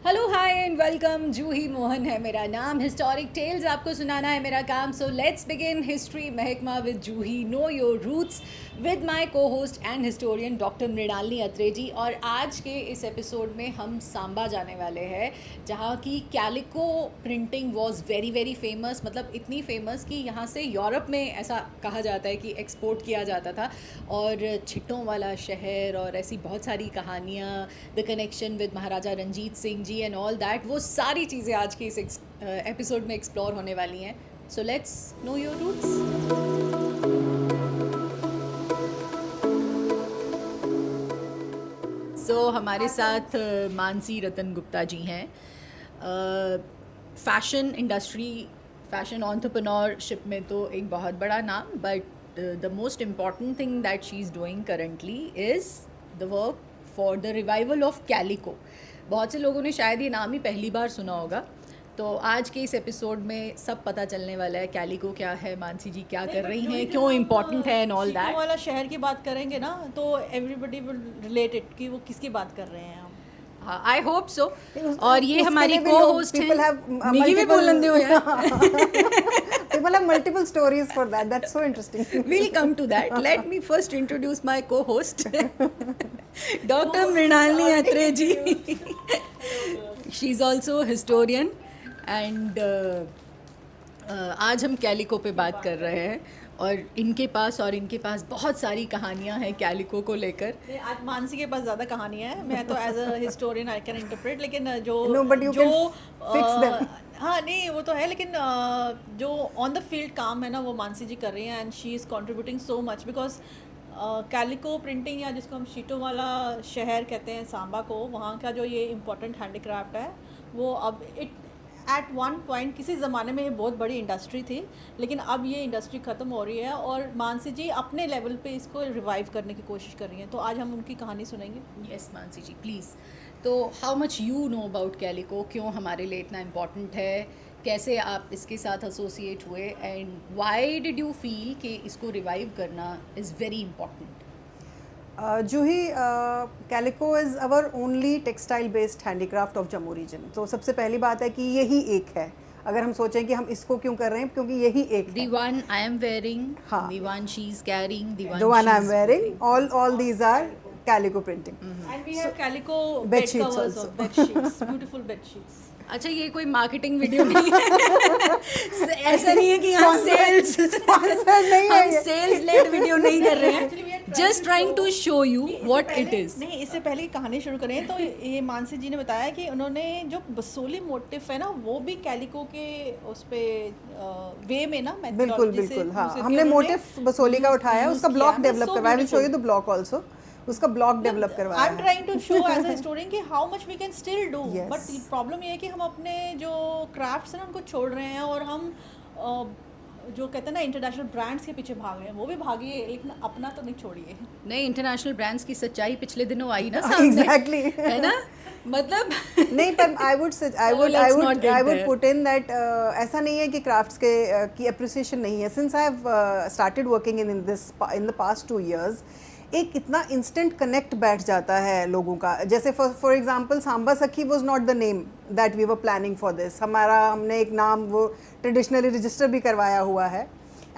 Hello hi and welcome. Juhi Mohan है मेरा नाम। हिस्टोरिक टेल्स आपको सुनाना है मेरा काम। सो लेट्स बिगिन हिस्ट्री महकमा with Juhi. Know your roots with my co host and historian doctor Mrinalini Atre ji. और आज के इस एपिसोड में हम सांबा जाने वाले हैं, जहाँ की calico printing was very very famous. मतलब इतनी फेमस कि यहाँ से यूरोप में ऐसा कहा जाता है कि एक्सपोर्ट किया जाता था। और छिट्टों वाला शहर और ऐसी बहुत सारी कहानियाँ, the connection with Maharaja Ranjit Singh ji and all that, वो सारी चीज़ें आज के इस एपिसोड में एक्सप्लोर होने वाली हैं। So let's know your roots. हमारे साथ मानसी रतन गुप्ता जी हैं। फैशन इंडस्ट्री, फैशन एंटरप्रेन्योरशिप में तो एक बहुत बड़ा नाम, but the most important thing that she is doing currently is the work for the revival of calico. बहुत से लोगों ने शायद ये नाम ही पहली बार सुना होगा, तो आज के इस एपिसोड में सब पता चलने वाला है। कैलिको क्या है, मानसी जी क्या कर रही हैं, क्यों इम्पोर्टेंट है एंड ऑल दैट। वाला शहर की बात करेंगे ना तो एवरीबडी विल रिलेट इट कि वो किसकी बात कर रहे हैं हम। हाँ, आई होप सो। और ये हमारी को होस्ट हैं। निकी भी बोलन दो यार। People have multiple stories for that. That's so interesting. We'll come to that. Let me first introduce my co-host, Dr. Mrinalini Atre ji. She's also a historian and आज हम कैलिको पे बात कर रहे हैं। और इनके पास बहुत सारी कहानियां हैं कैलिको को लेकर। आज मानसी के पास ज़्यादा कहानियाँ हैं। मैं तो as a historian I can interpret, लेकिन जो No, but you can fix them. हाँ नहीं वो तो है, लेकिन जो ऑन द फील्ड काम है ना वो मानसी जी कर रही हैं and she is contributing so much because calico printing, या जिसको हम शीटों वाला शहर कहते हैं सांबा को, वहाँ का जो ये इम्पोर्टेंट हैंडीक्राफ्ट है वो अब इट एट वन पॉइंट किसी ज़माने में ये बहुत बड़ी इंडस्ट्री थी, लेकिन अब ये इंडस्ट्री ख़त्म हो रही है और मानसी जी अपने लेवल पे इसको रिवाइव करने की कोशिश कर रही हैं। तो आज हम उनकी कहानी सुनेंगे। Yes Mansi ji please. तो how much you know about calico, क्यों हमारे लिए इतना इम्पोर्टेंट है, कैसे आप इसके साथ एसोसिएट हुए and why did you feel कि इसको रिवाइव करना is very important. Juhi, Calico is our only textile-based handicraft of Jammu region. तो सबसे पहली बात है कि यही एक है। अगर हम सोचें कि हम इसको क्यों कर रहे हैं, क्योंकि यही एक है। The one I am wearing, हाँ. the one she is carrying, the The one I am she's wearing, all these are Calico printing. And we have Calico bed bed sheets covers also. or bed sheets, beautiful bed sheets. अच्छा, ये कोई marketing video नहीं है। ऐसा नहीं है कि हम सेल्स नहीं है ये। सेल्स लेड वीडियो नहीं कर रहे हैं, just trying to show you what it is. नहीं, इससे पहले कहानी शुरू करें तो ये मानसी जी ने बताया कि उन्होंने जो बसोली मोटिफ है ना वो भी कैलिको के उस पे वे में ना बिल्कुल बिल्कुल, हाँ, हमने मोटिफ बसोली का उठाया है, उसका ब्लॉक डेवलप करवाया। I will show you the block also. उसका ब्लॉक डेवलप करवाया। I am trying to show as a historian कि how much we can still do, Yes. But problem ये है कि हम अपने जो क्राफ्ट्स हैं ना उनको छोड़ रहे हैं और हम जो कहते हैं ना इंटरनेशनल ब्रांड्स के पीछे भाग रहे हैं। वो भी भागिए लेकिन अपना तो नहीं छोड़िए। नहीं, इंटरनेशनल ब्रांड्स की सच्चाई पिछले दिनों आई ना सामने। Exactly. है ना, मतलब नहीं, पर I would put in that ऐसा नहीं है कि क्राफ्ट्स के की अप्रिसिएशन नहीं है। Since I have started working in the past 2 years, एक इतना इंस्टेंट कनेक्ट बैठ जाता है लोगों का। जैसे for example Samba Sakhi was not the name that we were planning for this. हमने एक नाम वो ट्रेडिशनली रजिस्टर भी करवाया हुआ है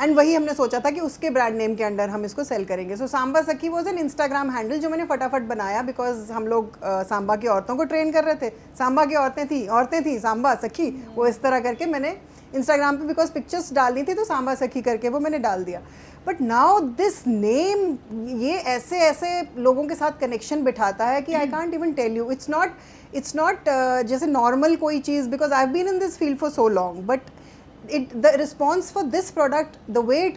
एंड वही हमने सोचा था कि उसके ब्रांड नेम के अंडर हम इसको सेल करेंगे। सो Samba Sakhi was an Instagram handle जो मैंने फटाफट बनाया, बिकॉज हम लोग सांबा की औरतों को ट्रेन कर रहे थे। सांबा की औरतें थी सांबा सखी, वो इस तरह करके मैंने इंस्टाग्राम पे, बिकॉज पिक्चर्स डालनी थी तो सांबा सखी करके वो मैंने डाल दिया। बट नाउ दिस नेम ये ऐसे लोगों के साथ कनेक्शन बिठाता है कि I can't even tell you. It's not जैसे नॉर्मल कोई चीज़, because I have been in this field for so long, but the response for this product, the way it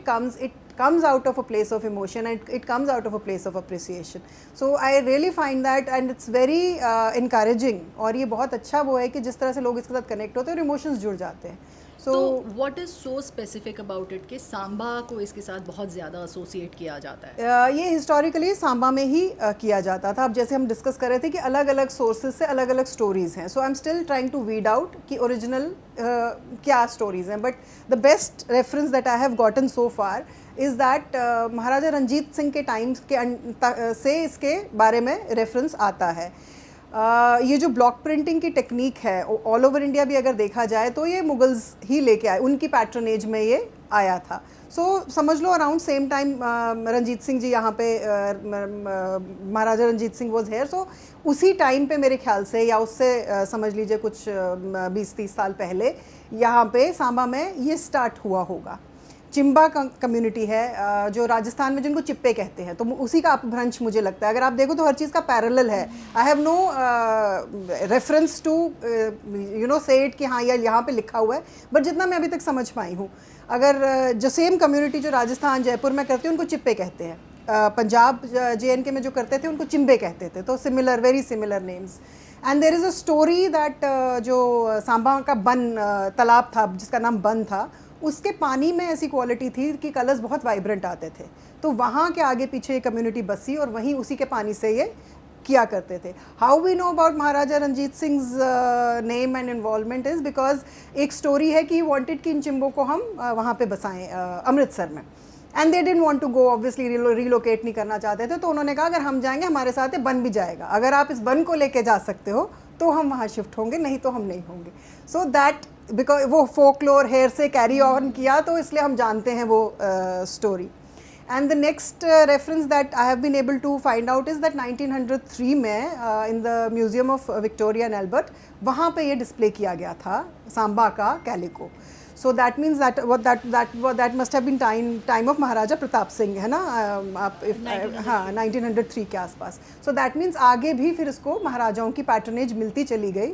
comes out of a place of emotion and it comes out of a place of appreciation. So I really find that and it's very encouraging। और ये बहुत अच्छा वो है कि जिस तरह से लोग इसके साथ कनेक्ट होते हैं और इमोशंस जुड़ जाते हैं। तो what is so specific about it कि सांबा को इसके साथ बहुत ज़्यादा एसोसिएट किया जाता है? ये हिस्टोरिकली सांबा में ही किया जाता था। अब जैसे हम डिस्कस कर रहे थे कि अलग अलग सोर्सेज से अलग अलग स्टोरीज़ हैं। So I am still trying to weed out कि ओरिजिनल क्या स्टोरीज़ हैं, but the best reference that I have gotten so far is that Maharaja Ranjit Singh के टाइम के से इसके बारे में रेफरेंस आता है। ये जो ब्लॉक प्रिंटिंग की टेक्निक है ऑल ओवर इंडिया भी अगर देखा जाए तो ये मुगल्स ही लेके आए, उनकी पैट्रनेज में ये आया था. सो समझ लो around same time Ranjit Singh ji यहाँ पे Maharaja Ranjit Singh was here. So उसी टाइम पे मेरे ख्याल से या उससे समझ लीजिए कुछ 20-30 साल पहले यहाँ पे सांबा में ये स्टार्ट हुआ होगा. चिम्बा कम्युनिटी है जो राजस्थान में जिनको चिप्पे कहते हैं, तो उसी का अपभ्रंश मुझे लगता है. अगर आप देखो तो हर चीज़ का पैरेलल है. I have no reference to you know say it कि हाँ यार यहाँ पे लिखा हुआ है, बट जितना मैं अभी तक समझ पाई हूँ, अगर जो सेम कम्युनिटी जो राजस्थान जयपुर में करती है उनको चिप्पे कहते हैं, पंजाब JNK में जो करते थे उनको चिम्बे कहते थे. तो similar, very similar names. And there is a story that जो सांबा का बन तालाब था जिसका नाम बन था, उसके पानी में ऐसी क्वालिटी थी कि कलर्स बहुत वाइब्रेंट आते थे. तो वहाँ के आगे पीछे ये कम्युनिटी बसी और वहीं उसी के पानी से ये किया करते थे. How we know about Maharaja Ranjit Singh name and involvement is because एक स्टोरी है कि वांटेड कि इन चिम्बों को हम वहाँ पे बसाएं अमृतसर में. And they didn't want to go, obviously relocate नहीं करना चाहते थे. तो उन्होंने कहा अगर हम जाएंगे हमारे साथ ये बन भी जाएगा, अगर आप इस बन को लेके जा सकते हो तो हम वहाँ शिफ्ट होंगे, नहीं तो हम नहीं होंगे. सो दैट बिकॉज वो फोकलोर हेयर से कैरी ऑन किया, तो इसलिए हम जानते हैं वो story. And the next reference that I have been able to find out is that 1903 में in the museum of Victoria and Albert, वहाँ पे ये डिस्प्ले किया गया था सांबा का calico. So that means that must have been time of Maharaja Pratap Singh, है ना, आप हाँ 1903 के आसपास. सो दैट मीन्स आगे भी फिर इसको महाराजाओं की पैट्रनेज मिलती चली गई.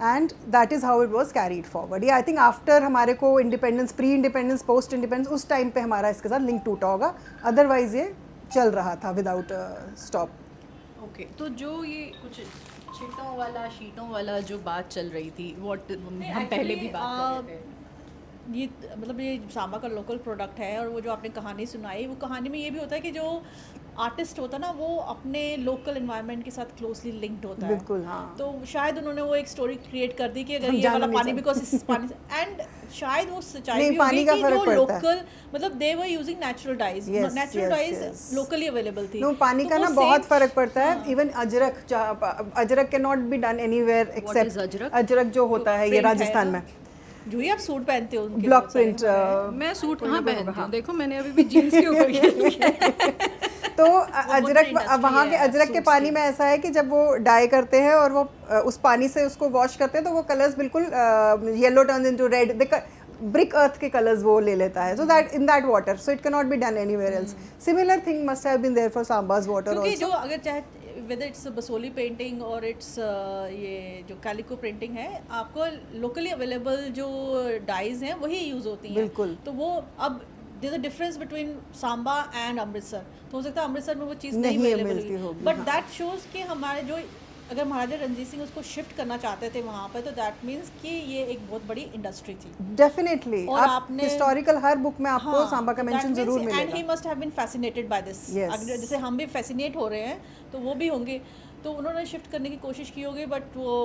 And that is how it was carried forward. ये आई थिंक आफ्टर हमारे को independence, pre independence, post independence, उस टाइम पे हमारा इसके साथ लिंक टूटा होगा, अदरवाइज ये चल रहा था विदाउट स्टॉप. ओके, तो जो ये कुछ शीटों वाला जो बात चल रही थी, व्हाट हम पहले भी बात कर रहे थे, ये मतलब ये सांबा का लोकल प्रोडक्ट है. और वो जो आपने कहानी सुनाई, वो कहानी में ये भी होता है कि जो आर्टिस्ट होता है ना, वो अपने लोकल एनवायरनमेंट के साथ क्लोजली लिंक्ड होता है. बिल्कुल, हाँ. तो शायद उन्होंने वो एक स्टोरी क्रिएट कर दी कि अगर हम ये जाना वाला नहीं पानी चाहते. बिकॉज इस पानी एंड शायद वो सच्चाई नहीं, भी पानी होगी का कि फर्क जो पड़ता है. लोकल मतलब they were using natural dyes. Yes, natural yes, dyes yes. Locally available थी. नो, पानी तो का वो ना बहुत same- फर्क पड़ता है. हाँ. Even Ajrak can not be done anywhere What is except Ajrak? Ajrak जो होता है ये print है राजस्थान ना. में जो ही आप सूट पहनते हो उनके ब्लॉक बहुत सारे प्रिंट. हैं. मैं सूट कहाँ पहनती हूँ, देखो मैंने अभी भी जीन्स के ऊपर ये लिया है. तो अजरक industry वहाँ के है अजरक के suits पानी की. में ऐसा है कि जब वो डाई करते हैं और वो उस पानी से उसको वॉश करते हैं तो वो कलर्स बिल्कुल yellow turn into red, brick earth के कलर्स वो ले लेता है. So that in that water, so it can not be done anywhere else. Similar thing must have been there for Samba's water क्योंकि आल्सो. जो अगर चाहे वेदर इट्स बसोली पेंटिंग और इट्स ये जो कैलिको प्रिंटिंग है, आपको लोकली अवेलेबल जो डाइज हैं वही यूज़ होती हैं. बिल्कुल. तो वो अब there a difference between Samba and Amritsar. तो हो सकता है अमृतसर में वो चीज़ नहीं नहीं अवेलेबल मिलती होगी, बट हाँ. दैट शोज़ कि हमारे जो अगर महाराजा रंजीत सिंह उसको शिफ्ट करना चाहते थे वहाँ पर, तो दैट मीन्स कि ये एक बहुत बड़ी इंडस्ट्री थी. डेफिनेटली और आप आपने- हिस्टोरिकल हर बुक में आपको सांबा का मेंशन जरूर एंड ही मिलेगा. Must have been fascinated by this. Yes. जैसे हम भी फैसिनेट हो रहे हैं तो वो भी होंगे. तो उन्होंने शिफ्ट करने की कोशिश की होगी, बट वो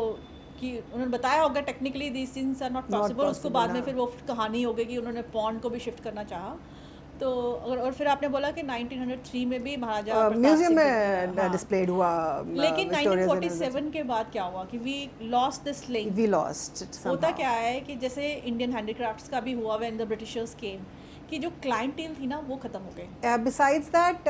कि उन्होंने बताया होगा technically these things are not possible. उसको possible, बाद में हाँ. फिर वो कहानी हो गई कि उन्होंने पॉन्ड को भी शिफ्ट करना चाहा. तो और फिर आपने बोला कि 1903 में भी महाराजा प्रताप म्यूजियम सिंह में ने- हाँ. डिस्प्लेड हुआ. लेकिन Victoria's 1947 के बाद क्या हुआ कि we lost this link. we lost it होता somehow. क्या है कि जैसे इंडियन हैंडीक्राफ्ट्स का भी हुआ व्हेन द ब्रिटिशर्स केम, कि जो क्लाइंटेल थी ना वो खत्म हो गई. बिसाइड्स दैट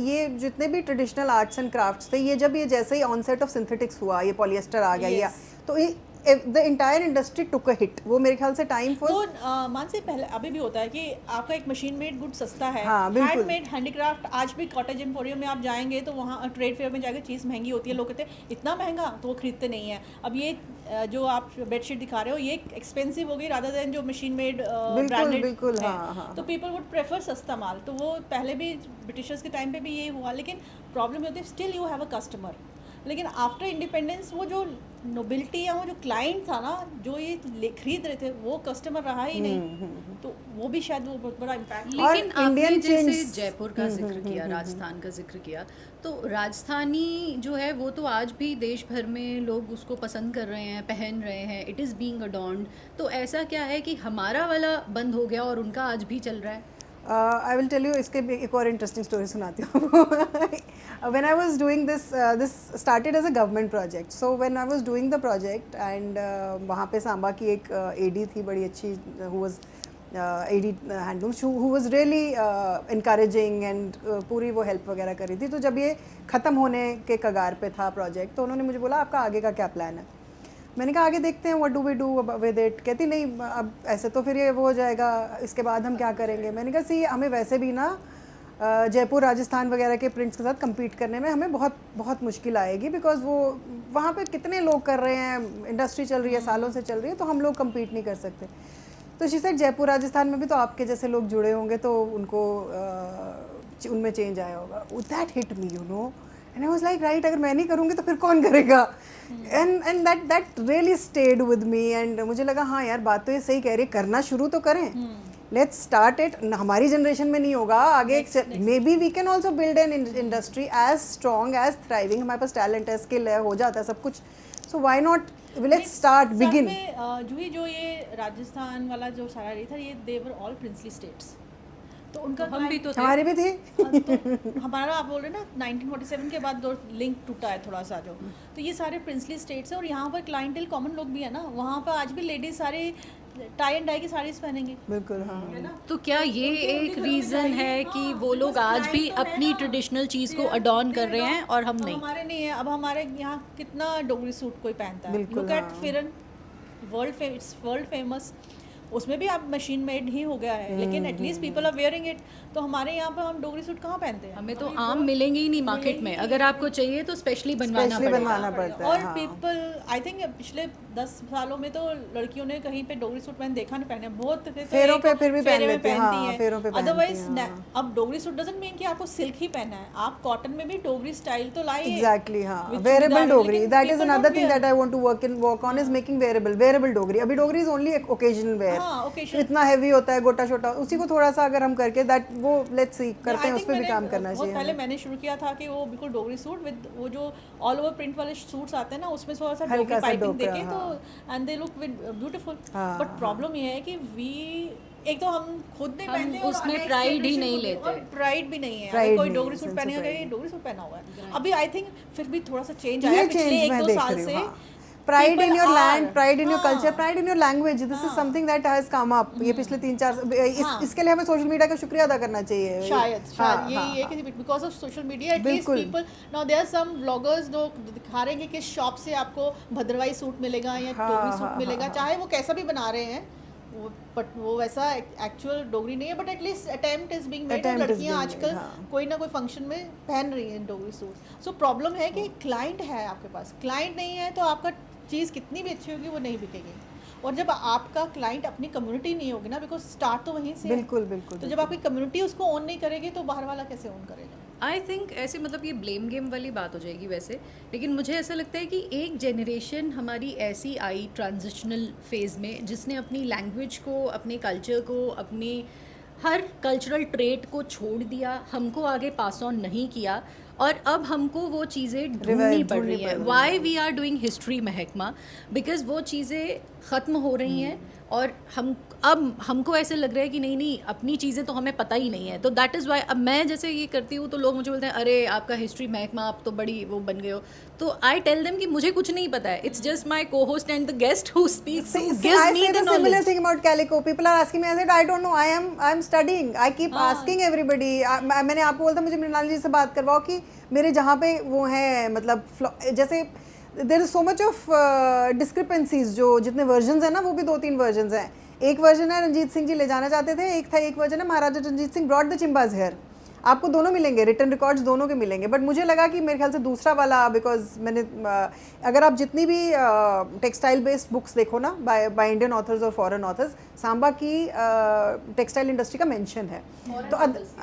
ये जितने भी ट्रेडिशनल आर्ट्स एंड क्राफ्ट्स थे, ये जब ये जैसे ही ऑनसेट ऑफ सिंथेटिक्स हुआ, ये पॉलिएस्टर आ गया, या Yes. तो the entire industry took a hit. वो मेरे ख्याल से टाइम तो फॉर मान से पहले अभी भी होता है कि आपका एक मशीन मेड गुड सस्ता है. हाँ, बिल्कुल. हैंडमेड हैंडीक्राफ्ट आज भी कॉटेज एम्पोरियम में आप जाएंगे तो वहाँ ट्रेड फेयर में जाकर चीज़ महंगी होती है. लोग कहते हैं इतना महंगा, तो वो खरीदते नहीं है. अब ये जो आप बेडशीट दिखा रहे हो ये एक्सपेंसिव होगी रादर देन जो मशीन मेड ब्रांडेड. बिल्कुल, हाँ, हाँ. तो पीपल वुड प्रेफर सस्ता माल. तो वो पहले भी ब्रिटिशर्स के टाइम पे भी ये हुआ. लेकिन प्रॉब्लम ये होती है still you have a customer. लेकिन आफ्टर इंडिपेंडेंस वो जो नोबिलिटी या वो जो क्लाइंट था ना, जो ये खरीद रहे थे, वो कस्टमर रहा ही नहीं. तो वो भी शायद वो बहुत बड़ा इम्पैक्ट. लेकिन और आपने Indian जैसे chains- जयपुर का जिक्र किया, राजस्थान का जिक्र किया, तो राजस्थानी जो है वो तो आज भी देश भर में लोग उसको पसंद कर रहे हैं, पहन रहे हैं. It is being adorned. तो ऐसा क्या है कि हमारा वाला बंद हो गया और उनका आज भी चल रहा है? आई विल टेल यू, इसके भी एक और इंटरेस्टिंग स्टोरी सुनाती हूँ. When I was doing this, this started as a government project. So when I was doing the project and वहाँ पे सांबा की एक AD थी बड़ी अच्छी, who was AD Handlooms, who was really encouraging and पूरी वो हेल्प वगैरह कर रही थी. तो जब ये ख़त्म होने के कगार पे था प्रोजेक्ट, तो उन्होंने मुझे बोला आपका आगे का क्या प्लान है. मैंने कहा आगे देखते हैं, what do we do with it. कहती नहीं अब ऐसे तो फिर ये वो हो जाएगा, इसके बाद हम क्या करेंगे. मैंने कहा सी हमें वैसे भी ना जयपुर राजस्थान वगैरह के प्रिंट्स के साथ compete करने में हमें बहुत बहुत मुश्किल आएगी, बिकॉज वो वहाँ पे कितने लोग कर रहे हैं, इंडस्ट्री चल रही है, सालों से चल रही है, तो हम लोग compete नहीं कर सकते. तो शी सेड जयपुर राजस्थान में भी तो आपके जैसे लोग जुड़े होंगे तो उनको उनमें चेंज आया होगा. That hit me, you know. And I was like, right, अगर मैं नहीं करूँगी तो फिर कौन करेगा. And that really stayed with me. And मुझे लगा हाँ यार बात तो ये सही कह रही है, करना शुरू तो करें. Let's start it. हमारी जनरेशन में नहीं होगा, आगे maybe we can also build an industry as strong as thriving. हमारे पास talent है, skill है, हो जाता है सब कुछ. So why not? Let's start, begin. जूही जो ये राजस्थान वाला जो सारा रही था, ये they were all princely states. तो उनका हम भी तो हमारे भी थे. तो हमारा आप बोल रहे हैं ना 1947 के बाद लिंक टूटा है थोड़ा सा जो, तो ये सारे प्रिंसली स्टेट्स हैं और यहाँ पर क्लाइंटेल कॉमन लोग भी है ना, वहाँ पर आज भी लेडीज सारे टाई एंड डाई की साड़ीज पहनेंगे. बिल्कुल हाँ. तो क्या ये एक रीज़न है कि वो लोग आज भी अपनी ट्रेडिशनल चीज़ को अडॉन कर रहे हैं और हम नहीं. हमारे नहीं है. अब हमारे यहाँ कितना डोगरी सूट कोई पहनता है. लुक एट फिरन, वर्ल्ड फेमस. उसमें भी आप मशीन मेड ही हो गया है, लेकिन at least people are wearing it. तो हमारे यहाँ पर हम डोगरी सूट कहाँ पहनते हैं? हमें तो आम मिलेंगे ही नहीं मार्केट में. अगर आपको चाहिए तो स्पेशली बनवाना पड़ता है. और पीपल आई थिंक पिछले 10 सालों में तो लड़कियों ने कहीं पे डोगरी सूट देखा नहीं पहने. बहुत फेरों पे फिर भी पहनती है. अदरवाइज अब डोगरी सूट डजंट मीन कि आपको सिल्क ही पहना है, आप कॉटन में भी डोगरी स्टाइल तो लाइए. एग्जैक्टली हाँ. Wearable Dogri, that is another thing that I want to work on, is making wearable Dogri. अभी Dogri is only occasional wear. इतना हैवी होता है, गोटा छोटा, उसी को थोड़ा सा अगर हम करके दैट वो लेट्स सी करते हैं, उस पे भी काम करना चाहिए. पहले मैंने शुरू किया था कि वो बिल्कुल डोगरी सूट विद वो जो ऑल ओवर प्रिंट वाले सूट्स आते हैं ना, उसमें थोड़ा सा डोगरी पाइपिंग देके तो and they look with beautiful. But problem ये है कि वी एक तो हम खुद नहीं पहनते और उसमें प्राइड ही नहीं लेते. और प्राइड भी नहीं है. अगर कोई डोगरी सूट पहनेगा कि डोगरी सूट पहना हुआ है. अभी आई थिंक फिर भी थोड़ा सा चेंज आया पिछले 1-2 साल से. Pride in your land, pride in your culture, pride in your language. This is something that has come up. ये पिछले 3-4 इसके लिए हमें सोशल मीडिया का शुक्रिया अदा करना चाहिए. शायद यही है कि because of social media at least people now there are some vloggers जो दिखा रहे हैं कि किस शॉप से आपको भद्रवाही सूट मिलेगा या डोगरी सूट मिलेगा, चाहे वो कैसा भी बना रहे हैं वो, बट वो वैसा एक्चुअल डोगरी नहीं है. But at least attempt is being made. लड़कियां आजकल कोई ना कोई फंक्शन में पहन रही हैं डोगरी सूट. सो प्रॉब्लम है कि क्लाइंट है आपके पास, क्लाइंट नहीं है तो आपका चीज़ कितनी भी अच्छी होगी वो नहीं बिकेगी. और जब आपका क्लाइंट अपनी कम्युनिटी नहीं होगी ना, बिकॉज स्टार्ट तो वहीं से बिल्कुल. तो जब आपकी कम्युनिटी उसको ओन नहीं करेगी तो बाहर वाला कैसे ओन करेगा? आई थिंक ऐसे मतलब ये ब्लेम गेम वाली बात हो जाएगी वैसे, लेकिन मुझे ऐसा लगता है कि एक जनरेशन हमारी ऐसी आई ट्रांजिशनल फेज़ में जिसने अपनी लैंग्वेज को, अपने कल्चर को, अपनी हर कल्चरल ट्रेट को छोड़ दिया, हमको आगे पास ऑन नहीं किया और अब हमको वो चीज़ें ढूंढनी पड़ रही है. Why we are doing history महकमा, बिकॉज वो चीज़ें ख़त्म हो रही हैं और अब हमको ऐसे लग रहा है कि नहीं अपनी चीज़ें तो हमें पता ही नहीं है. तो दैट इज़ वाई अब मैं जैसे ये करती हूँ तो लोग मुझे बोलते हैं अरे आपका हिस्ट्री महकमा आप तो बड़ी वो बन गए हो. तो आई टेल देम कि मुझे कुछ नहीं पता है. इट्स जस्ट माई को host and the guest who speaks gives me the knowledge. Similar thing about Calico. People are asking me. I said I don't know. I am studying. I keep asking everybody. मैंने आपको बोलता मुझे मृणाल जी से बात करवाओ कि मेरे जहाँ पे वो है मतलब जैसे there is so much of discrepancies. जो जितने वर्जन्स हैं ना वो भी 2-3 वर्जन्स हैं. एक वर्जन है रंजीत सिंह जी ले जाना चाहते थे, एक वर्जन है Maharaja Ranjit Singh brought the Chimbas here. आपको दोनों मिलेंगे, रिटन रिकॉर्ड्स दोनों के मिलेंगे. बट मुझे लगा कि मेरे ख्याल से दूसरा वाला, बिकॉज मैंने अगर आप जितनी भी टेक्सटाइल बेस्ड बुक्स देखो ना बाय इंडियन ऑथर्स और फॉरेन ऑथर्स, सांबा की टेक्सटाइल इंडस्ट्री का मेंशन है. तो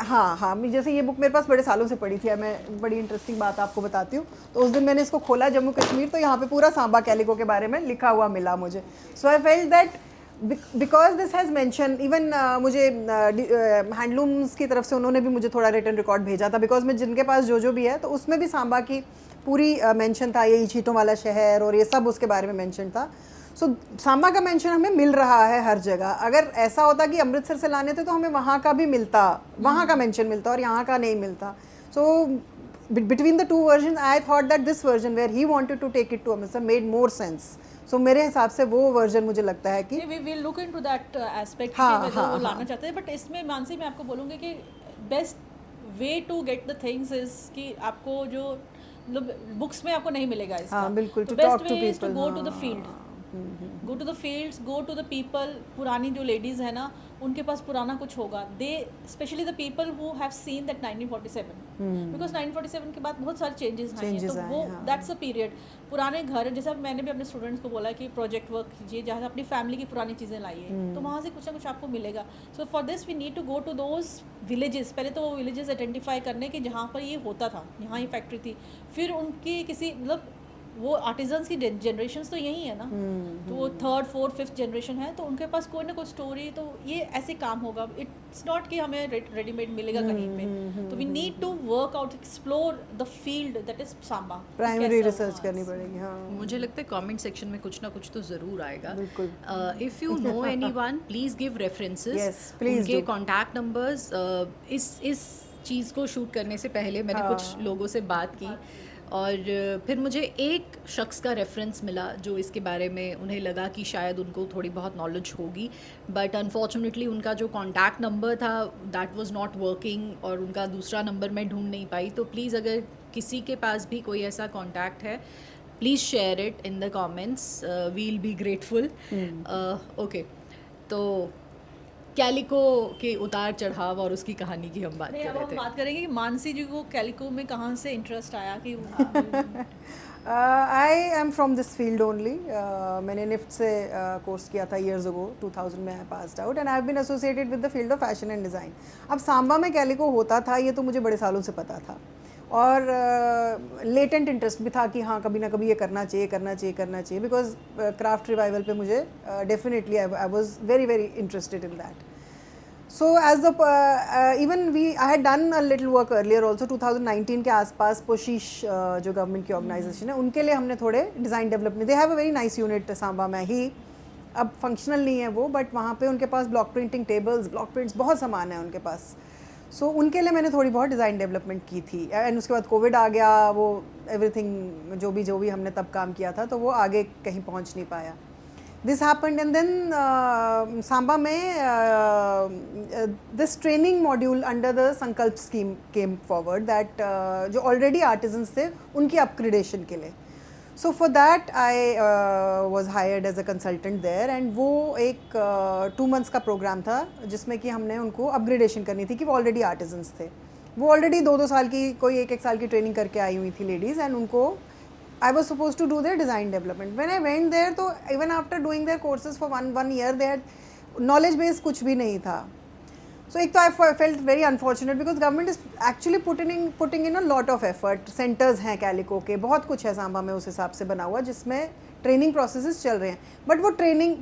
हाँ जैसे ये बुक मेरे पास बड़े सालों से पड़ी थी. मैं बड़ी इंटरेस्टिंग बात आपको बताती हूँ. तो उस दिन मैंने इसको खोला जम्मू कश्मीर, तो यहाँ पे पूरा सांबा कैलिको के बारे में लिखा हुआ मिला मुझे. So I felt that because this has mention even मुझे हैंडलूम्स की तरफ से उन्होंने भी मुझे थोड़ा रिटन रिकॉर्ड भेजा था, बिकॉज मैं जिनके पास जो भी है तो उसमें भी सांबा की पूरी मेंशन था. ये चीटों वाला शहर और ये सब उसके बारे में मेंशन था. सो सांबा का मेंशन हमें मिल रहा है हर जगह. अगर ऐसा होता कि अमृतसर से लाने थे तो हमें वहाँ का भी मिलता, वहाँ का मेंशन मिलता और यहाँ का नहीं मिलता. सो between the two versions I thought that this version where he wanted to take it to Amritsar made more sense. So मेरे हिसाब से वो वर्जन मुझे लगता है कि we will look into that aspect हाँ, कि हाँ, वो हाँ. लाना चाहते हैं. बट इसमें मानसी मैं आपको बोलूँगी कि best way to get the things is कि आपको जो मतलब बुक्स में आपको नहीं मिलेगा इसका. हाँ, बिल्कुल, तो to talk best to way is to people, go to the हाँ. Field, go to the fields, go to the people. पुरानी जो लेडीज़ है ना उनके पास पुराना कुछ होगा. They specially the people who have seen that 1947 because 1947 के बाद बहुत सारे चेंजेस आए हैं. तो वो दैट्स अ पीरियड. पुराने घर जैसे अब मैंने भी अपने स्टूडेंट्स को बोला कि प्रोजेक्ट वर्क कीजिए जहाँ से अपनी फैमिली की पुरानी चीज़ें लाइए. तो वहाँ से कुछ ना कुछ आपको मिलेगा. So for this we need to go to those villages. पहले तो वो विलेजेस आइडेंटिफाई करने के जहाँ पर ये होता था, यहाँ ये फैक्ट्री थी. फिर उनकी किसी मतलब वो आर्टिजन्स की जनरेशन्स तो यही है ना. तो वो 3rd 4th 5th जनरेशन है तो उनके पास कोई ना कोई स्टोरी. तो ये ऐसे काम होगा. इट्स नॉट कि हमें रेडीमेड मिलेगा कहीं पे. तो we need to work out, explore the field that is Samba. Primary research करनी पड़ेगी. हाँ, मुझे लगता है कमेंट सेक्शन में कुछ ना कुछ तो ज़रूर आएगा. बिल्कुल. If you know anyone please give references. Yes, please उनके do. Contact numbers. इस चीज़ को शूट करने से पहले मैंने कुछ लोगों से बात की और फिर मुझे एक शख्स का रेफरेंस मिला जो इसके बारे में उन्हें लगा कि शायद उनको थोड़ी बहुत नॉलेज होगी. बट अनफॉर्चुनेटली उनका जो कॉन्टैक्ट नंबर था दैट वाज नॉट वर्किंग और उनका दूसरा नंबर मैं ढूंढ नहीं पाई. तो प्लीज़ अगर किसी के पास भी कोई ऐसा कॉन्टैक्ट है please share it in the comments. We'll be grateful. Okay, तो कैलिको के उतार चढ़ाव और उसकी कहानी की हम बात नहीं, कर अब रहे हम थे. बात करेंगे कि मानसी जी को कैलिको में कहाँ से इंटरेस्ट आया कि I am from this field only. मैंने निफ्ट से कोर्स किया था years ago. 2000 में I passed out and I have been associated with the field of fashion and design. अब सांबा में कैलिको होता था ये तो मुझे बड़े सालों से पता था और लेटेंट इंटरेस्ट भी था कि हाँ कभी ना कभी ये करना चाहिए बिकॉज क्राफ्ट रिवाइवल पे मुझे definitely I was very interested in that. So as the even I had done a little work earlier also. 2019 के आसपास पोशीश जो गवर्नमेंट की ऑर्गेनाइजेशन है उनके लिए हमने थोड़े design development. They have a very nice unit Samba में ही. अब फंक्शनल नहीं है वो बट वहाँ पे उनके पास block printing tables, block prints बहुत सामान है उनके पास. सो उनके लिए मैंने थोड़ी बहुत डिज़ाइन डेवलपमेंट की थी. एंड उसके बाद कोविड आ गया. वो एवरीथिंग जो भी हमने तब काम किया था तो वो आगे कहीं पहुँच नहीं पाया. This happened and then Samba में this training module under the Sankalp scheme came forward that जो already artisans थे उनकी upgradation के लिए. So for that I was hired as a consultant there and वो एक 2 months का program था जिसमें कि हमने उनको upgradation करनी थी कि वो already artisans थे. वो already 2-2 साल की कोई 1-1 साल की training करके आई हुई थी ladies and उनको I was supposed to do their design development. When I went there, तो even after doing their courses for one year, they had knowledge base कुछ भी नहीं था. So एक तो I felt very unfortunate because government is actually putting in a lot of effort. Centers हैं calico के, बहुत कुछ है सांबा में उस हिसाब से बना हुआ जिसमें ट्रेनिंग प्रोसेसेस चल रहे हैं. बट वो ट्रेनिंग ही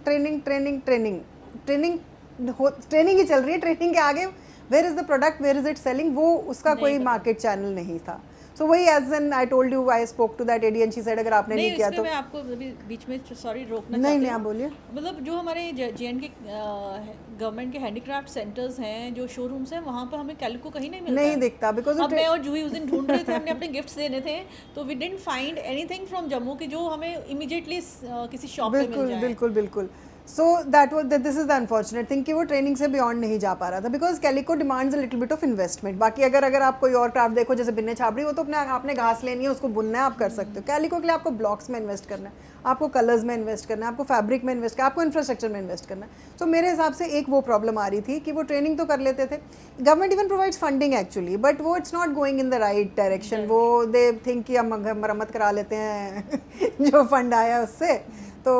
चल रही है. ट्रेनिंग के आगे where is the product, where is it selling, वो उसका कोई मार्केट चैनल नहीं था. So वही as in I told you I spoke to that AD and she said अगर आपने नहीं किया तो मैं आपको अभी बीच में सॉरी रोकना नहीं आप बोलिए. मतलब जो हमारे JN के गवर्नमेंट के हैंडीक्राफ्ट सेंटर्स हैं जो शोरूम्स हैं वहाँ पर हमें कैलिको कहीं नहीं मिलता. नहीं दिखता बिकॉज अब मैं और जूही उस दिन ढूंढ रहे थे. हमने अपने गिफ्ट्स देने थे तो we didn't find anything from Jammu की जो हमें इमीडिएटली किसी शॉप पे मिल जाए. बिल्कुल. So this is the unfortunate thing कि वो ट्रेनिंग से बियॉन्ड नहीं जा पा रहा था because calico demands a little bit of investment. बाकी अगर आप कोई और क्राफ्ट देखो जैसे बिन्ने छाबड़ी वो तो आपने घास लेनी है उसको बुनना है, आप कर सकते हो. कैलिको के लिए आपको ब्लॉक्स में इन्वेस्ट करना है, आपको कलर्स में इन्वेस्ट करना है, आपको फैब्रिक में इन्वेस्ट करना है, आपको इंफ्रास्ट्रक्चर में इन्वेस्ट करना है. तो मेरे हिसाब से एक वो प्रॉब्लम आ रही थी कि वो ट्रेनिंग तो कर लेते थे. Government even provides funding actually but वो it's not going in the right direction. वो दे थिंक कि हम मरम्मत करा लेते हैं जो फंड आया उससे तो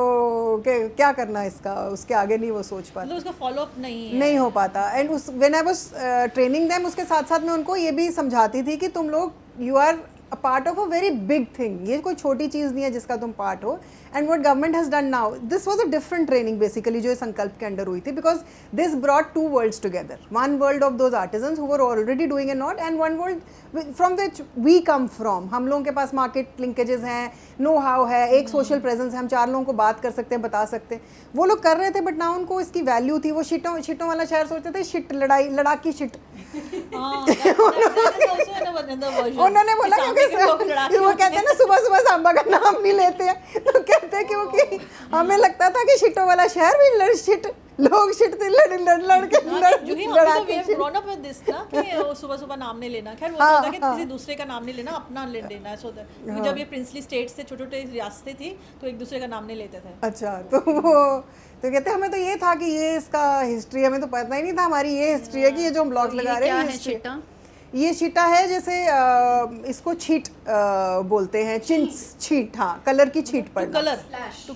क्या करना इसका, उसके आगे नहीं वो सोच पाते. मतलब उसका फॉलो अप नहीं हो पाता. एंड उस when I was training them उसके साथ साथ मैं उनको ये भी समझाती थी कि तुम लोग you are a part of a very big thing. ये कोई छोटी चीज़ नहीं है जिसका तुम पार्ट हो. And what government has done now, this was a different training basically जो ये संकल्प के अंडर हुई थी, because this brought two worlds together, one world of those artisans who were already doing an art and one world from which we come from. हम लोगों के पास market linkages हैं, नो हाउ है, एक सोशल प्रेजेंस है, हम 4 लोगों को बात कर सकते हैं, बता सकते हैं. वो लोग कर रहे थे बट ना उनको इसकी वैल्यू थी. वो शिटों वाला शहर सोचते थे शिट, लड़ाकी शिट. उन्होंने बोला क्योंकि वो कहते हैं ना सुबह सुबह सांबा का नाम नहीं लेते हैं, तो कहते हैं क्योंकि हमें लगता था कि शिटों वाला शहर भी लोग शिट थे, लड़ के ग्रोन अप विद दिस ना कि सुबह सुबह नाम नहीं लेना. खैर वो तो होता है कि किसी दूसरे का नाम नहीं लेना, अपना ले लेना है. सो दैट जब ये प्रिंसली स्टेट्स से छोटे-छोटे रियासतें थी तो एक दूसरे का नाम नहीं लेते थे. अच्छा, तो वो तो कहते हमें तो ये था कि ये इसका हिस्ट्री, हमें तो पता ही नहीं था हमारी ये हिस्ट्री है कि ये जो हम ब्लॉग लगा रहे हैं ये शीटा है. जैसे इसको छीट बोलते हैं, चिंट्स छीट. हाँ, कलर की छीट पड़ना. कलर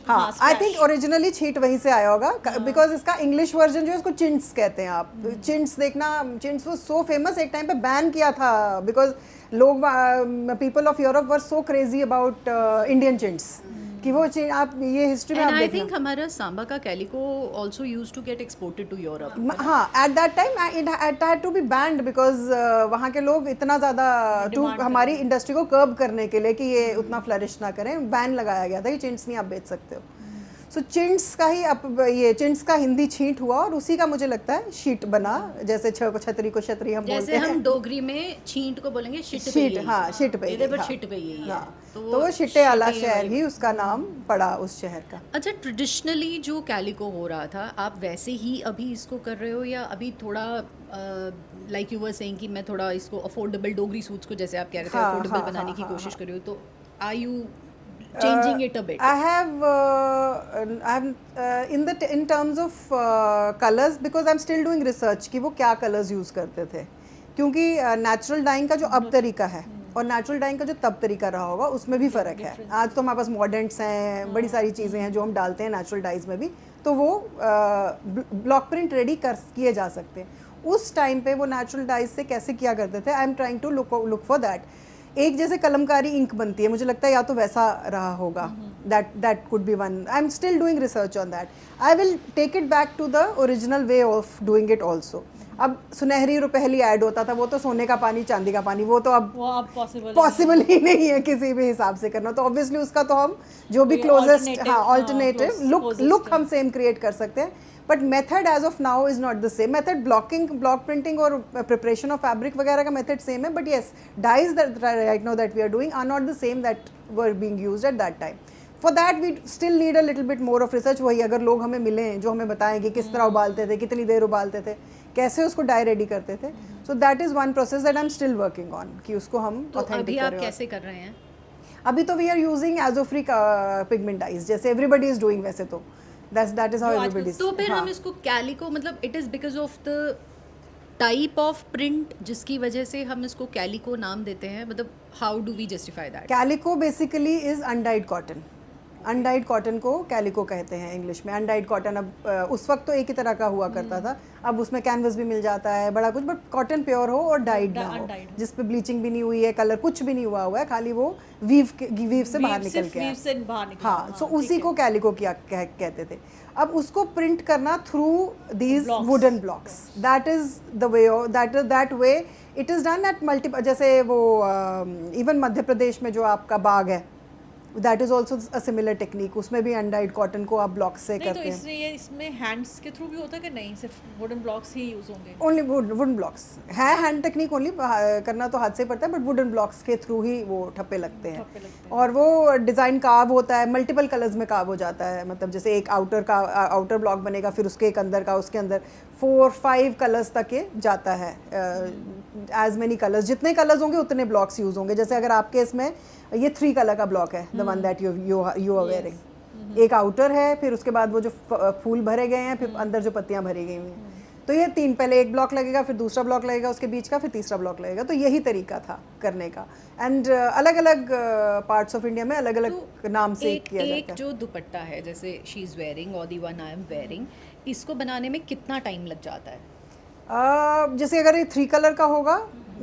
हाँ, आई थिंक ओरिजिनली छीट वहीं से आया होगा, बिकॉज इसका इंग्लिश वर्जन जो है उसको चिंट्स कहते हैं. आप चिंट्स देखना, चिंट्स वो सो फेमस, एक टाइम पे बैन किया था बिकॉज लोग, people of Europe were so crazy about Indian chintz कि वो आप ये हिस्ट्री में आप आई थिंक हमारा सांबा का calico also used to get exported to Europe. हाँ, at that time it had to be banned because वहाँ के लोग इतना ज़्यादा टू हमारी इंडस्ट्री को कर्ब करने के लिए कि ये उतना फ्लरिश ना करें, बैन लगाया गया था कि चिंट्स नहीं आप बेच सकते हो. सो चिंट्स का ही अब ये चिंट्स का हिंदी छींट हुआ और उसी का मुझे लगता है शीट बना. जैसे छतरी को छतरी हम बोलते हैं, जैसे हम डोगरी में छींट को बोलेंगे शिट. हाँ, शिट पे, इधर पर शिट पे ही है. तो वो शिटे वाला शहर ही उसका नाम पड़ा उस शहर का. अच्छा, ट्रेडिशनली जो कैलिको हो रहा था आप वैसे ही अभी इसको कर रहे हो या अभी थोड़ा लाइक यू वर सेइंग कि मैं थोड़ा इसको अफोर्डेबल डोगरी सूट्स को जैसे आप कह रहे थे अफोर्डेबल बनाने की कोशिश कर रही हो, तो are you changing it a bit? I have in terms of colors, because I'm still doing research कि वो क्या colors use करते थे, क्योंकि natural dyeing का जो अब तरीका है और नेचुरल डाइंग का जो तब तरीका रहा होगा उसमें भी फ़र्क है. आज तो हमारे पास मॉडर्न्स हैं, बड़ी सारी चीज़ें हैं जो हम डालते हैं नेचुरल डाइज में भी, तो वो ब्लॉक प्रिंट रेडी किए जा सकते हैं. उस टाइम पे वो नेचुरल डाइज से कैसे किया करते थे, I am trying to look for that. एक जैसे कलमकारी इंक बनती है, मुझे लगता है या तो वैसा रहा होगा, that could be one. I am still doing research on that. I will take it back to the original way of doing it also. अब सुनहरी रुपहली ऐड होता था, वो तो सोने का पानी चांदी का पानी, वो तो अब पॉसिबल ही नहीं है किसी भी हिसाब से करना. तो ऑब्वियसली उसका तो हम जो भी क्लोजेस्ट, हाँ, ऑल्टरनेटिव लुक हम सेम क्रिएट कर सकते हैं. But method as of now is not the same. Method block printing और प्रिपरेशन ऑफ फैब्रिक वगैरह का मेथड सेम है, but yes, dyes right now that we are doing are not the same that were being used at that time. For that we still need a little bit more of research. वही अगर लोग हमें मिलें जो हमें बताएं कि किस तरह उबालते थे, कितनी देर उबालते थे, कैसे उसको डाई रेडी करते थे. सो that is one process that I am still working on कि उसको हम ऑथेंटिक करें. कैसे कर रहे हैं अभी? तो we are using azo free pigment dyes, जैसे एवरीबडी इज डूइंग. वैसे तो that is how everybody is. तो फिर हम इसको कैलिको, मतलब it is because of the type of print जिसकी वजह से हम इसको कैलिको नाम देते हैं, मतलब how do we justify that? Calico basically is undyed cotton. Undyed cotton को कैलिको कहते हैं इंग्लिश में. अनडाइड कॉटन अब उस वक्त तो एक ही तरह का हुआ करता था, अब उसमें कैनवस भी मिल जाता है, बड़ा कुछ, बट कॉटन प्योर हो और डाइड ना हो, जिस पे ब्लीचिंग भी नहीं हुई है, कलर कुछ भी नहीं हुआ है, खाली वो वीव से बाहर निकल के. हाँ, सो उसी को कैलिको किया कहते थे. अब उसको प्रिंट करना through these wooden blocks, that is the way, that way it is done at multiple. जैसे वो इवन मध्य प्रदेश में जो आपका बाग है, that is also a similar technique. उसमें भी अनडाइड कॉटन को आप ब्लॉक से करते हैं. तो इसमें हैंड्स के थ्रू भी होता है कि नहीं, सिर्फ वुडन ब्लॉक्स ही यूज होंगे? ओनली वुडन ब्लॉक्स है. हैंड टेक्निक ओनली करना तो हाथ से पड़ता है, बट वुडन ब्लॉक्स के थ्रू ही वो ठप्पे लगते हैं. और वो डिज़ाइन कार्व होता है, मल्टीपल कलर्स में कार्व हो जाता है. मतलब जैसे एक आउटर ब्लॉक बनेगा, फिर उसके एक अंदर का, उसके अंदर 4-5 कलर्स तक ये जाता है. एज मेनी कलर्स, जितने कलर्स होंगे उतने ब्लॉक्स यूज होंगे. जैसे अगर आपके इसमें ये 3 कलर का ब्लॉक है, the one that you are wearing, एक आउटर है, फिर उसके बाद वो जो फूल भरे गए हैं, फिर अंदर जो पत्तियां भरी गई हुई हैं, तो ये 3, पहले एक ब्लॉक लगेगा, फिर दूसरा ब्लॉक लगेगा उसके बीच का, फिर तीसरा ब्लॉक लगेगा. तो यही तरीका था करने का. एंड अलग अलग पार्ट्स ऑफ इंडिया में अलग अलग नाम से किया जाता है. एक जो दुपट्टा है जैसे शी इज़ वेयरिंग और दी वन आई एम वेयरिंग, इसको बनाने में कितना टाइम लग जाता है? जैसे अगर ये 3 कलर का होगा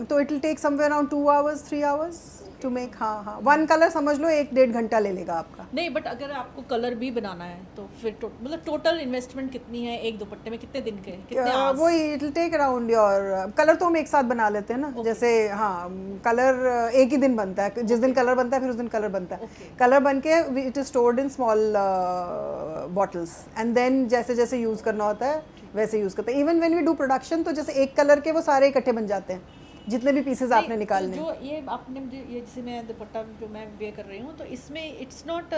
तो it will take somewhere around 2 hours 3 hours. To make, हाँ हाँ, वन कलर समझ लो 1-1.5 घंटा ले लेगा आपका। नहीं, बट अगर आपको कलर भी बनाना है तो फिर मतलब टोटल इन्वेस्टमेंट कितनी है एक दुपट्टे में, कितने दिन के, कितने आवर्स? वही it will take around your, colour तो हम एक साथ बना लेते हैं ना, जैसे हाँ कलर एक ही दिन बनता है, जिस दिन कलर बनता है फिर उस दिन कलर बनता है। कलर बन के it is stored in small bottles and then जैसे जैसे यूज़ करना होता है वैसे यूज़ करते हैं। Even when we do production तो जैसे एक कलर के वो सारे इकट्ठे बन जाते हैं, जितने भी पीसेस आपने निकालने। जो ये आपने मुझे ये जैसे मैं दुपट्टा जो मैं वेयर कर रही हूँ तो इसमें इट्स नॉट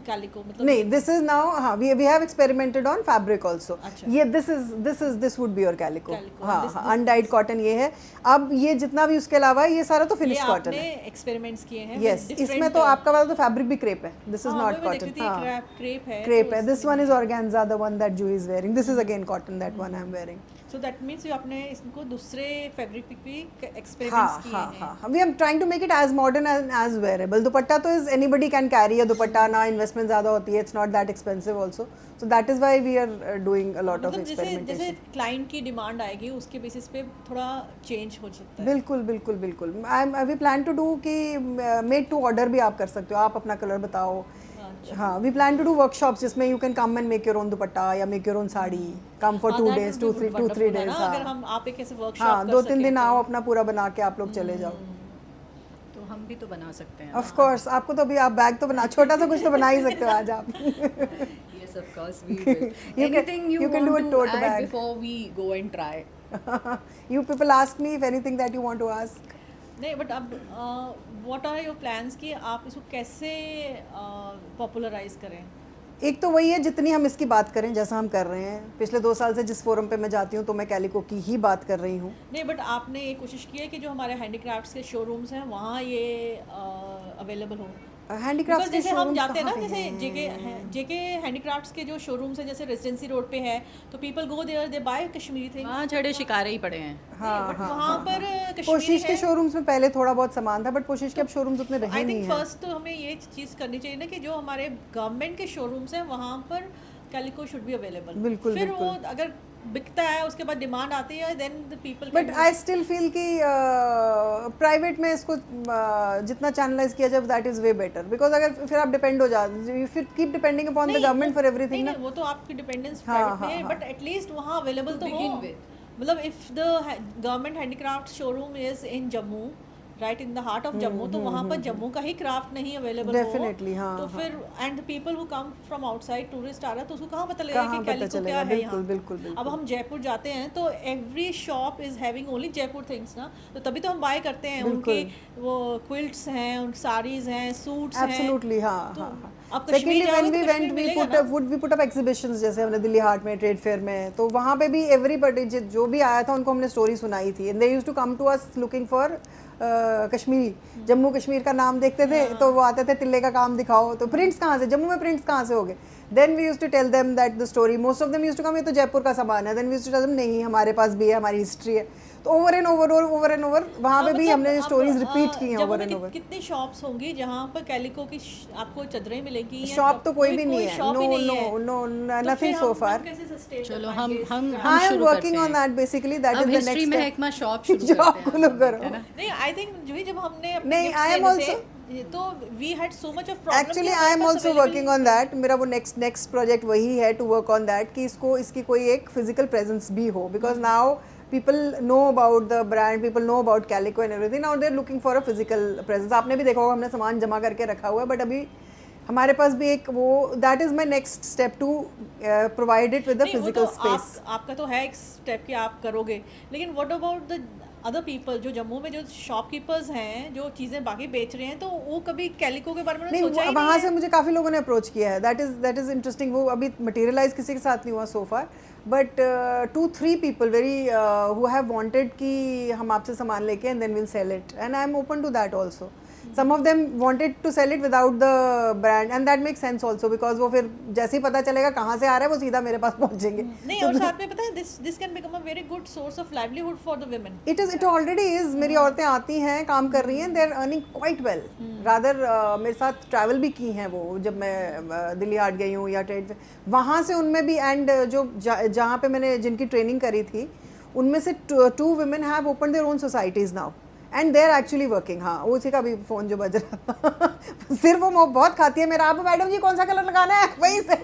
कैलिको, मतलब नहीं, दिस इज नाउ, हाँ we have experimented on fabric also. अच्छा। ये this would be your calico. Calico, हाँ this- हाँ, this- अनडाइड कॉटन ये है। अब ये जितना भी उसके अलावा है, ये सारा तो फिनिश ये कॉटन आपने है। एक्सपेरिमेंट्स किए हैं यस, इसमें तो आपका वाला तो फैब्रिक भी क्रेप है, दिस इज नॉट कॉटन। हाँ क्रेप है, क्रेप है, this one is organza, the one that जू is wearing, this is again cotton, that one I am wearing. So that means you आपने इसको दूसरे फैब्रिक पे भी एक्सपेरिमेंट्स हाँ किए हाँ हैं। हाँ, we are trying to make it as modern and as wearable. Dupatta तो is anybody can carry a dupatta, ना इन्वेस्टमेंट ज़्यादा होती है, it's not that expensive also, so that is why we are doing a lot of मतलब जैसे experimentation. Client की demand आएगी उसके बेसिस पे थोड़ा चेंज हो सकता है। बिल्कुल बिल्कुल बिल्कुल, वी प्लान टू डू कि मेड टू ऑर्डर भी आप कर सकते हो, आप अपना कलर बताओ। हाँ, we plan to do workshops जिसमें you can come and make your own dupatta या make your own sari, come for 2 days 2-3 days। अगर हम आप एक ऐसे वर्कशॉप हाँ, 2-3 दिन आओ, अपना पूरा बना के आप लोग चले जाओ। तो हम भी तो बना सकते हैं। ऑफ कोर्स, आपको तो अभी आप बैग तो बना, छोटा सा कुछ तो बना ही सकते हो आज आप। Yes, of course we will. You can- Anything you you can do want a to tote add bag. before we go and try? You people ask me if anything that you want to ask. नहीं, but अब what are your plans कि आप इसको कैसे popularise करें? एक तो वही है, जितनी हम इसकी बात करें जैसा हम कर रहे हैं, पिछले 2 साल से जिस फोरम पे मैं जाती हूँ तो मैं कैलिको की ही बात कर रही हूँ। नहीं, बट आपने ये कोशिश की है कि जो हमारे हैंडीक्राफ्ट्स के शोरूम्स हैं वहाँ ये अवेलेबल हो? हैंडीक्राफ्ट्स Because जैसे हम जाते हैं ना, जैसे जेके हैंडीक्राफ्ट्स के जो शोरूम्स हैं जैसे रेजिडेंसी रोड पे है तो people go there, they buy Kashmiri things. वहाँ छड़े शिकारे ही पड़े हैं। हाँ बट हाँ, वहाँ पर कश्मीरी कोशिश के है। शोरूम्स में पहले थोड़ा बहुत सामान था, बट कोशिश के अब शोरूम्स उतने रहे आई नहीं थिंक हैं। फर्स्ट तो हमें ये चीज़ करनी चाहिए ना कि जो हमारे गवर्नमेंट के शोरूम्स हैं वहाँ पर कैलिको शुड बी अवेलेबल। बिल्कुल, फिर वो बिल्कुल। अगर बिकता है उसके बाद डिमांड आती है, then the people. But I still feel कि प्राइवेट में इसको जितना चैनलाइज किया जाए that is way better, because अगर फिर आप डिपेंड हो जाते, if you keep depending upon the government for everything ना। नहीं, वो तो आपकी डिपेंडेंस हाँ, प्राइवेट में हाँ, है, हाँ। बट एटलीस्ट वहाँ अवेलेबल तो begin हो। with. मतलब if the government handicraft showroom is in Jammu, right in the heart of Jammu, तो वहाँ पर जम्मू का ही क्राफ्ट नहीं अवेलेबल हो Definitely, हाँ, तो हाँ। फिर and people who come from outside tourist आ रहा है तो उसको कहाँ पता कहाँ लगेगा कि पता कैलिको चलेगा? क्या है बिल्कुल, यहाँ। बिल्कुल, बिल्कुल। अब हम जयपुर जाते हैं तो every shop is having only Jaipur things ना, तो तभी तो हम बाय करते हैं। उनकी वो क्विल्ट्स हैं, उन साड़ीज हैं, सूट्स हैं। एब्सोल्युटली, हाँ तो हाँ। अब कश्मीर सेकेंडली जाओगे व्हेन तो वी कश्मीर वेंट मिलेगा वी पुट अप एग्जीबिशंस, जैसे हमने दिल्ली हाट में, ट्रेड फेयर में, तो वहाँ पे भी एवरीबॉडी जो भी आया था उनको हमने स्टोरी सुनाई थी, and they used to come to us looking for Kashmiri. Jammu Kashmir का नाम देखते थे तो वो आते थे, तिल्ले का काम दिखाओ, तो प्रिंट्स कहाँ से, जम्मू में प्रिंट्स कहाँ से हो गए? Then we used to tell them that the story, most of them used to come, ये तो जयपुर का सामान है। Then we used to tell them नहीं, हमारे पास भी है, हमारी हिस्ट्री है। तो ओवर एंड ओवर वहाँ पे भी हमने स्टोरीज रिपीट की हैं ओवर एंड ओवर। कितनी शॉप्स होंगी जहाँ पर कैलिको की आपको चादरें मिलेंगी? शॉप तो कोई भी नहीं है, नो नथिंग सो फार। चलो हम आई एम शुरू वर्किंग करते ऑन हैं। दैट, बेसिकली दैट अब इज द हिस्ट्री नेक्स्ट में स्टेप। हेकमा शॉप शुरू जो करते आपको हैं, लोग करो। है ना? नहीं, आई थिंक जूही जब हमने अपने नहीं, gifts I am लेने थे, also- तो we had so much of problem. Actually I am also working on that. मेरा वो नेक्स्ट प्रोजेक्ट वही है, टू वर्क ऑन दैट, कि इसकी कोई एक फिजिकल प्रेजेंस भी हो, because now people know about the brand, people know about Calico and everything, now they're looking for a physical presence. आपने भी देखा होगा हमने सामान जमा करके रखा हुआ है, बट अभी हमारे पास भी एक वो, that is my next step to provide it with the physical space. आपका तो है एक स्टेप कि आप करोगे, लेकिन what about the other people जो जम्मू में जो शॉपकीपर्स हैं जो चीज़ें बाकी बेच रहे हैं, तो वो कभी कैलिको के बारे में नहीं, सोचा ही वहाँ नहीं से है? मुझे काफ़ी लोगों ने अप्रोच किया है, दैट इज़ इंटरेस्टिंग। वो अभी मटेरियलाइज किसी के साथ नहीं हुआ so far, but 2-3 people very who have wanted कि हम आपसे सामान लेके and then will sell it, and I am open to that also. Some of them wanted to sell it without the brand, and that makes sense also, because वो फिर जैसे ही पता चलेगा कहाँ से आ रहा है वो सीधा मेरे पास पहुँचेंगे। नहीं, और साथ में पता है this can become a very good source of livelihood for the women. It already is. मेरी औरतें आती हैं, काम कर रही हैं, they are earning quite well. Rather मेरे साथ ट्रैवल भी की हैं वो, जब मैं दिल्ली हाट गई हूँ या ट्रेड वहाँ से उनमें भी, एंड जो जहाँ पे मैंने जिनकी ट्रेनिंग करी थी उनमें से 2 women have opened their own societies now, and they are actually working. हाँ, उसी का भी फ़ोन जो बज रहा था. सिर्फ वो बहुत खाती है मेरा. आप मैडम जी कौन सा कलर लगाना है, वहीं से.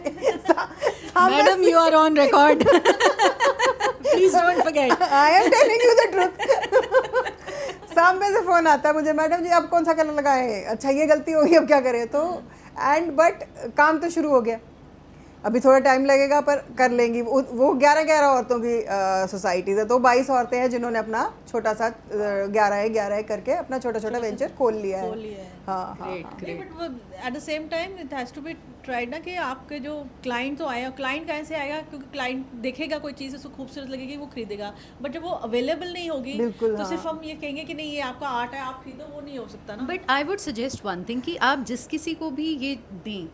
Madam you are on record, please don't forget. I am telling you the truth. सामने से फ़ोन आता है मुझे, मैडम जी आप कौन सा कलर लगाएं, अच्छा ये गलती होगी, अब क्या करें. तो एंड बट काम तो शुरू हो गया. अभी थोड़ा टाइम लगेगा पर कर लेंगी. वो 11 औरतों की सोसाइटी है, तो 22 औरतें हैं जिन्होंने अपना छोटा सा 11 करके अपना छोटा छोटा वेंचर खोल लिया है. हाँ हाँ. But at the same time it has to be tried ना कि आपके जो क्लाइंट तो आएगा, क्लाइंट कहाँ से आएगा, क्योंकि क्लाइंट देखेगा कोई चीज़ उसको खूबसूरत लगेगी वो खरीदेगा, बट जब वो अवेलेबल नहीं होगी बिल्कुल, तो हाँ. सिर्फ हम ये कहेंगे कि नहीं ये आपका आर्ट है आप खरीदो, वो नहीं हो सकता ना. But I would suggest one thing कि आप जिस किसी को भी ये दें,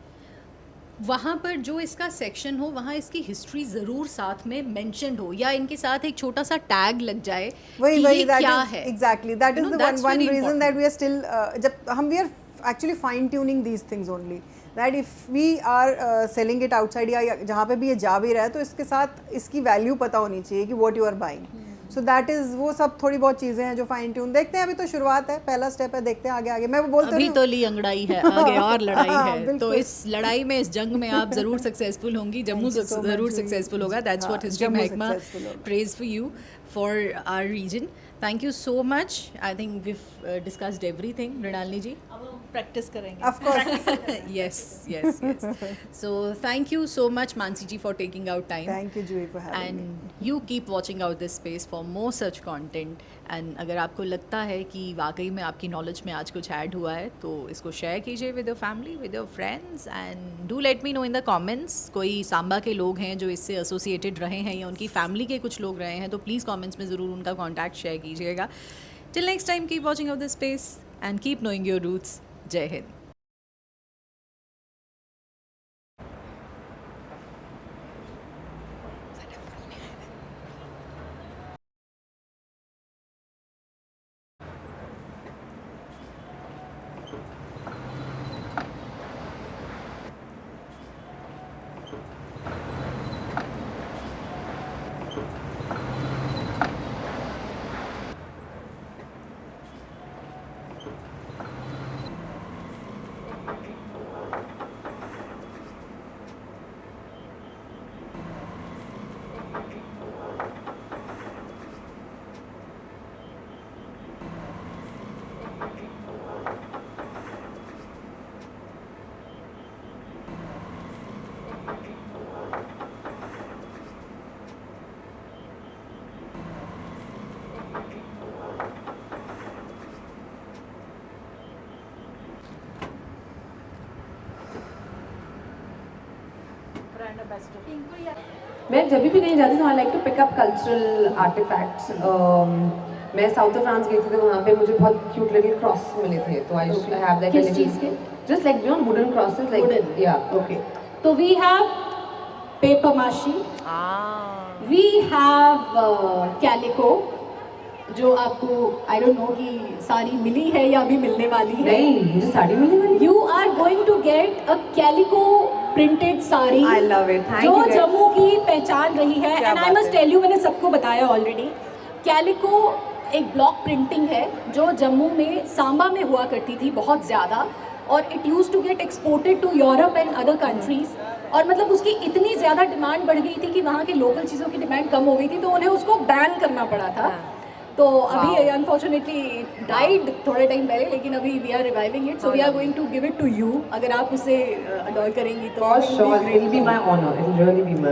वहाँ पर जो इसका सेक्शन हो वहाँ इसकी हिस्ट्री ज़रूर साथ में मेंशन्ड हो, या इनके साथ एक छोटा सा टैग लग जाए कि ये क्या है. Exactly that is the one reason that we are still, जब हम we are actually fine tuning these things only, that if we are selling it outside या जहाँ पे भी ये जा भी रहा है तो इसके साथ इसकी वैल्यू पता होनी चाहिए कि what you are buying. So that is वो सब थोड़ी बहुत चीज़ें हैं जो फाइन ट्यून. देखते हैं, अभी तो शुरुआत है, पहला स्टेप है, देखते हैं आगे आगे. मैं वो बोलती अभी हूँ तो ली अंगड़ाई है, आगे और लड़ाई है. तो बिल्कुल. इस लड़ाई में, इस जंग में आप जरूर सक्सेसफुल होंगी. Jammu Thank you so much, जरूर Juhi. सक्सेसफुल होगा. दैट्स व्हाट हिस्ट्री जम्मू महकमा successful होगा. prays for you for our region. Thank you so much. I think we've discussed everything. Mrinalini जी. अब हम प्रैक्टिस करेंगे. Of course. yes. So thank you so much, Mansi ji, for taking out time. Thank you, Juhi, for having me. And you keep watching out this space for more such content. And अगर आपको लगता है कि वाकई में आपकी knowledge में आज कुछ ऐड हुआ है तो इसको शेयर कीजिए with your family, with your friends, and do let me know in the comments. कोई सांबा के लोग हैं जो इससे एसोसिएटेड रहे हैं या उनकी फैमिली के कुछ लोग रहे हैं तो प्लीज़ कमेंट्स में ज़रूर उनका कॉन्टैक्ट शेयर कीजिएगा. Till next time, keep watching out this space and keep knowing your roots. Jai Hind. मैं जब भी कहीं जाती हूँ I like to pick up cultural artifacts. मैं साउथ ऑफ फ्रांस गई थी तो वहाँ पे मुझे बहुत क्यूट लिटिल क्रॉस मिले थे, तो आई हैव दैट. किस चीज़ के? Just like you know wooden crosses like या. Okay. So we have paper mache. We have calico, जो आपको आई डोंट नो कि साड़ी मिली है या अभी मिलने वाली है. नहीं, मुझे साड़ी मिलने वाली. You are going to get a calico printed sari. I love it. Thank जो you guys. जम्मू की पहचान रही है. क्या एंड आई बात मस्ट है. टेल यू, मैंने सबको बताया ऑलरेडी, कैलिको एक ब्लॉक प्रिंटिंग है जो जम्मू में सांबा में हुआ करती थी बहुत ज़्यादा, और it use to get exported to Europe and other countries. और मतलब उसकी इतनी ज़्यादा डिमांड बढ़ गई थी कि वहाँ के लोकल चीज़ों की डिमांड कम हो गई थी, तो उन्हें उसको बैन करना पड़ा था. तो अभी अनफॉर्चुनेटली डाइड थोड़े टाइम पहले, लेकिन अभी we are reviving it. So we are going to give it to you. अगर आप उसे अडॉर करेंगी तो For sure, it will be my honor. It will really be my